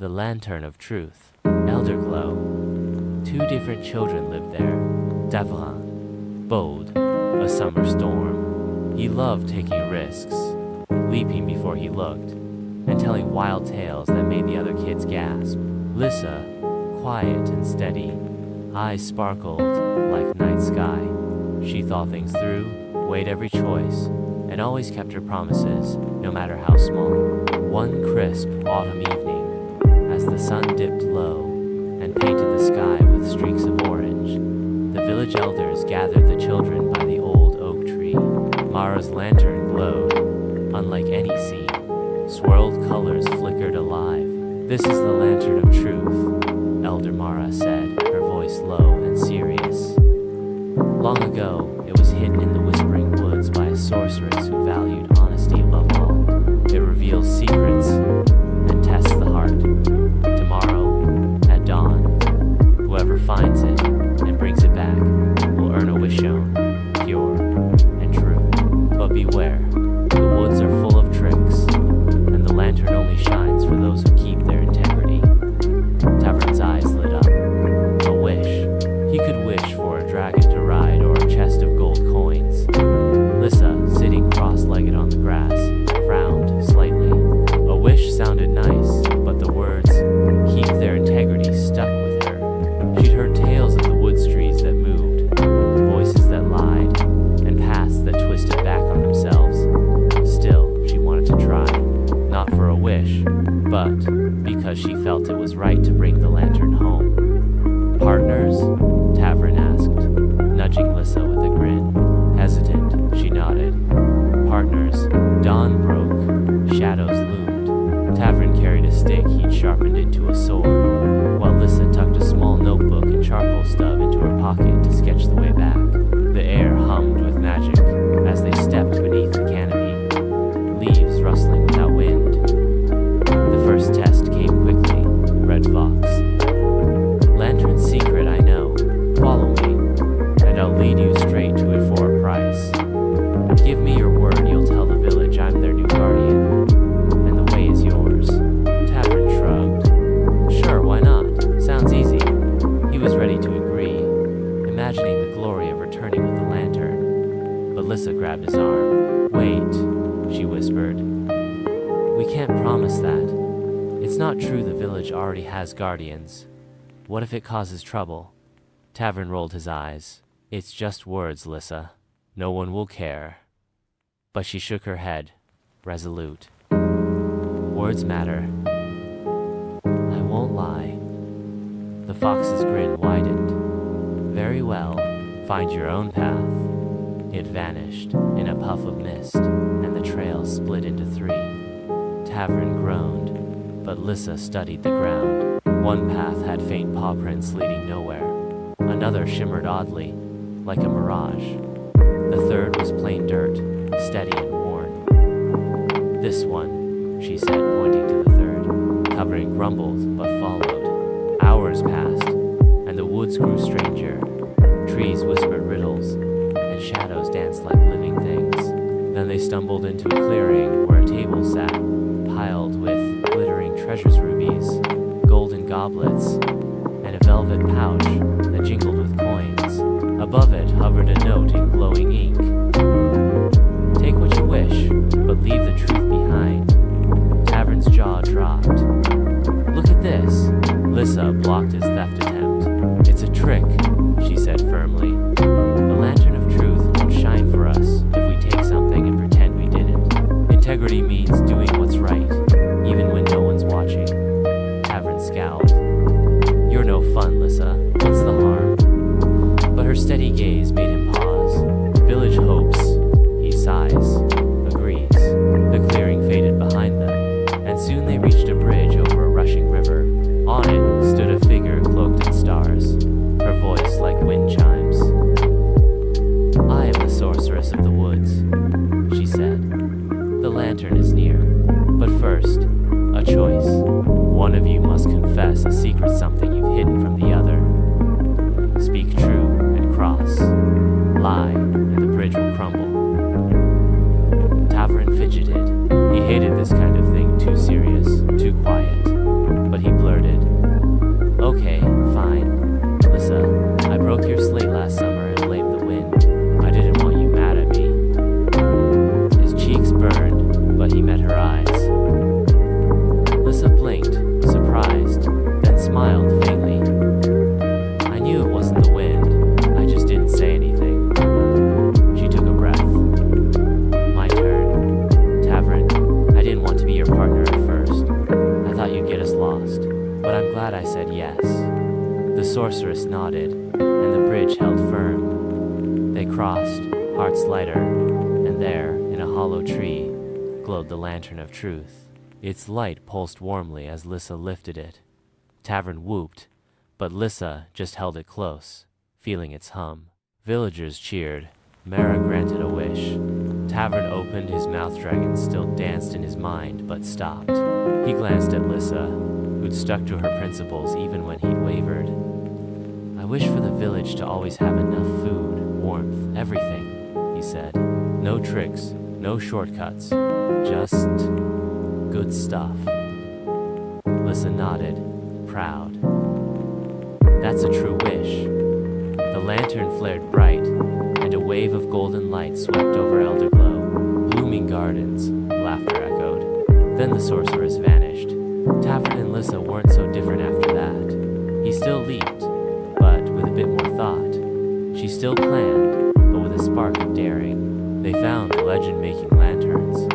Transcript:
The Lantern of Truth. Elderglow. Two different children lived there. Davrin, bold, a summer storm. He loved taking risks, leaping before he looked, and telling wild tales that made the other kids gasp. Lissa, quiet and steady, eyes sparkled like night sky. She thought things through, weighed every choice, and always kept her promises, no matter how small. One crisp autumn evening, as the sun dipped low and painted the sky with streaks of orange, the village elders gathered the children by the old oak tree. Mara's lantern glowed, unlike any scene. Swirled colors flickered alive. "This is the lantern of truth," Elder Mara said, her voice low and serious. Long ago, it was hidden in the whispering woods by a sorceress who valued honesty above all. It reveals secrets and tests the heart. Tomorrow, at dawn, whoever finds it and brings it back will earn a wish shown, pure and true. But beware, the woods are full of tricks, and the lantern only shines for those who keep their integrity. Tavrin's eyes lit up. A wish. He could wish for a dragon to ride or a chest of gold coins. Lissa, sitting cross-legged on the grass, frowned slightly. A wish sounded nice, but the words, "keep their integrity," stuck with her. She'd heard tales of the woods trees that moved, voices that lied, and paths that twisted back on themselves. Still, she wanted to try. Not for a wish, but because she felt it was right to bring the lantern home. "Partners?" Tavrin asked, nudging Lissa with a grin. Hesitant, she nodded. Partners. Dawn broke. Shadows loomed. Tavrin carried a stick he'd sharpened into a sword, while Lissa tucked a small notebook and charcoal stub into her pocket to sketch the way back. The air hummed with magic as they stepped beneath the canopy, leaves rustling without wind. The first test came quickly. Red Fox. "Lantern's secret, I know. Follow me, and I'll lead you straight to it for a price. Give me your word you'll tell the village I'm their new guardian, and the way is yours." Tavrin shrugged. "Sure, why not? Sounds easy." He was ready to agree, imagining the glory of returning with the lantern. But Lissa grabbed his arm. "Wait," she whispered. "We can't promise that. It's not true the village already has guardians. What if it causes trouble?" Tavrin rolled his eyes. "It's just words, Lissa. No one will care." But she shook her head, resolute. "Words matter. I won't lie." The fox's grin widened. "Very well. Find your own path." It vanished in a puff of mist, and the trail split into three. Tavrin groaned, but Lissa studied the ground. One path had faint paw prints leading nowhere. Another shimmered oddly, like a mirage. The third was plain dirt, steady and worn. "This one," she said, pointing to the third. Tavrin grumbled, but followed. Hours passed, and the woods grew stranger. Trees whispered riddles, and shadows danced like living things. Then they stumbled into a clearing where a table sat, piled with glittering treasures rubies, golden goblets, and a velvet pouch that jingled with coins. Above it hovered a note in glowing ink. "Take what you wish, but leave the truth behind." Tavrin's jaw dropped. "Look at this." Lissa blocked his theft attempt. "It's a trick," she said firmly. "The lantern of truth won't shine for us if we take something and pretend we didn't. Integrity means doing what's right, even when no one's watching." Tavrin scowled. "You're no fun, Lissa. What's the harm?" But her steady gaze made him pause. "Village hopes," he sighs, agrees. The clearing faded behind them, and soon they reached a bridge over a rushing river. On it stood a figure cloaked in stars, her voice like wind chimes. "I am the sorceress of the woods," she said. "The lantern is near. But first, a choice. One of you must confess a secret, something you've hidden from the other. Speak true and cross. Lie, and the bridge will crumble." Tavrin fidgeted. He hated this kind of thing, too serious, too quiet. But he Okay, fine. Lissa, I broke your slate last summer and blamed the wind. I didn't want you mad at me. His cheeks burned, but he met her eyes. Lissa blinked, surprised, then smiled faintly. I knew it wasn't the wind, I just didn't say anything. She took a breath. My turn. Tavern, I didn't want to be your partner at first. I thought you'd get us lost, but I'm glad I said yes. The sorceress nodded, and the bridge held firm. They crossed, hearts lighter, and there, in a hollow tree, glowed the lantern of truth. Its light pulsed warmly as Lissa lifted it. Tavern whooped, but Lissa just held it close, feeling its hum. Villagers cheered. Mara granted a wish. Tavern opened, his mouth dragon still danced in his mind, but stopped. He glanced at Lissa, who'd stuck to her principles even when he'd wavered. I wish for the village to always have enough food, warmth, everything, he said. No tricks, no shortcuts, just good stuff. Lissa nodded, proud. That's a true wish. The lantern flared bright, and a wave of golden light swept over Elderglow. Blooming gardens, laughter echoed. Then the sorceress vanished. Tavern and Lissa weren't so different after that. He still leaped, but with a bit more thought. She still planned, but with a spark of daring. They found the legend-making lanterns.